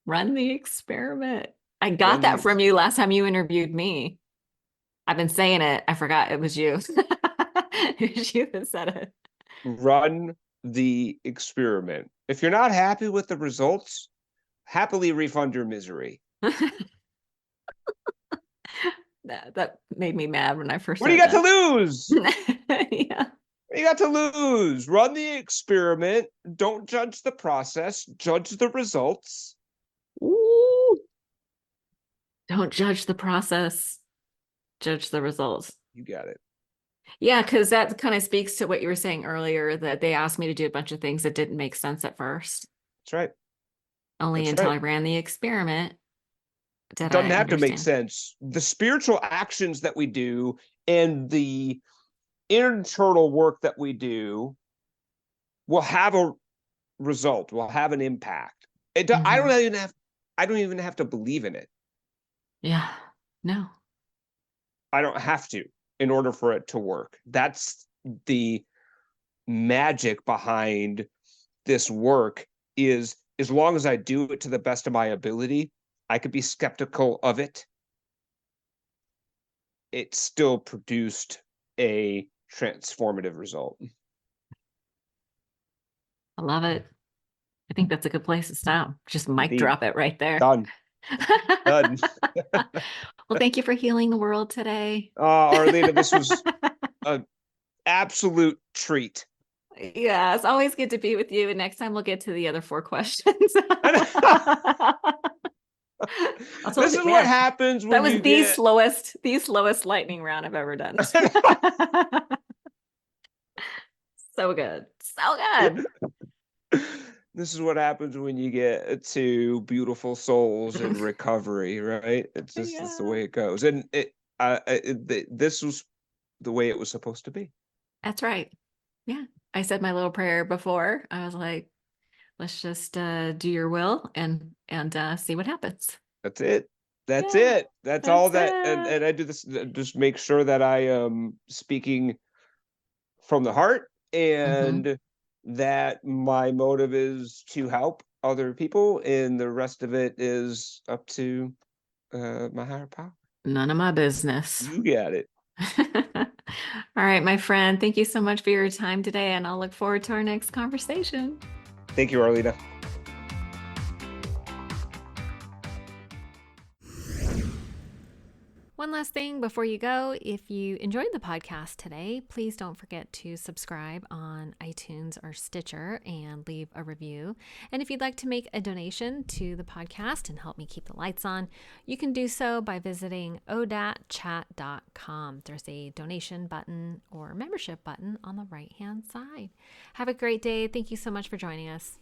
Run the experiment. I got Run the that from you experiment. last time you interviewed me. I've been saying it. I forgot it was you. It was you that said it. Run the experiment. If you're not happy with the results, happily refund your misery. That made me mad when I first What do you heard got to that. lose? Yeah. What do you got to lose? Run the experiment. Don't judge the process, judge the results. Ooh. Don't judge the process, judge the results. You got it. Yeah, because that kind of speaks to what you were saying earlier, that they asked me to do a bunch of things that didn't make sense at first. That's right. Only That's until right. I ran the experiment It did doesn't I have to make understand. sense. The spiritual actions that we do and the internal work that we do will have a result, will have an impact. Mhm. I don't even have to believe in it. Yeah. No. I don't have to in order for it to work. That's the magic behind this work is as long as I do it to the best of my ability, I could be skeptical of it. It still produced a transformative result. I love it. I think that's a good place to stop. Just mic Indeed. drop it right there. Done. Done. Well, thank you for healing the world today. Arlena, this was a absolute treat. Yeah, it's always good to be with you. And next time we'll get to the other 4 questions. This is what happens that when was you get the slowest lightning round I've ever done. So good. So good. this is what happens when you get to beautiful souls in recovery, right? It's just that's the Yeah. way it goes. And this was the way it was supposed to be. That's right. Yeah. I said my little prayer before. I was like, let's just do your will and see what happens. That's it. That's Yeah. it. That's all That's that. it. And I do this just make sure that I am speaking from the heart Mm-hmm. and that my motive is to help other people, and the rest of it is up to my higher power. None of my business. You got it. All right, my friend. Thank you so much for your time today, and I'll look forward to our next conversation. Thank you, Arlita. One last thing before you go, if you enjoyed the podcast today, please don't forget to subscribe on iTunes or Stitcher and leave a review. And if you'd like to make a donation to the podcast and help me keep the lights on, you can do so by visiting odatchat.com. There's a donation button or membership button on the right-hand side. Have a great day. Thank you so much for joining us.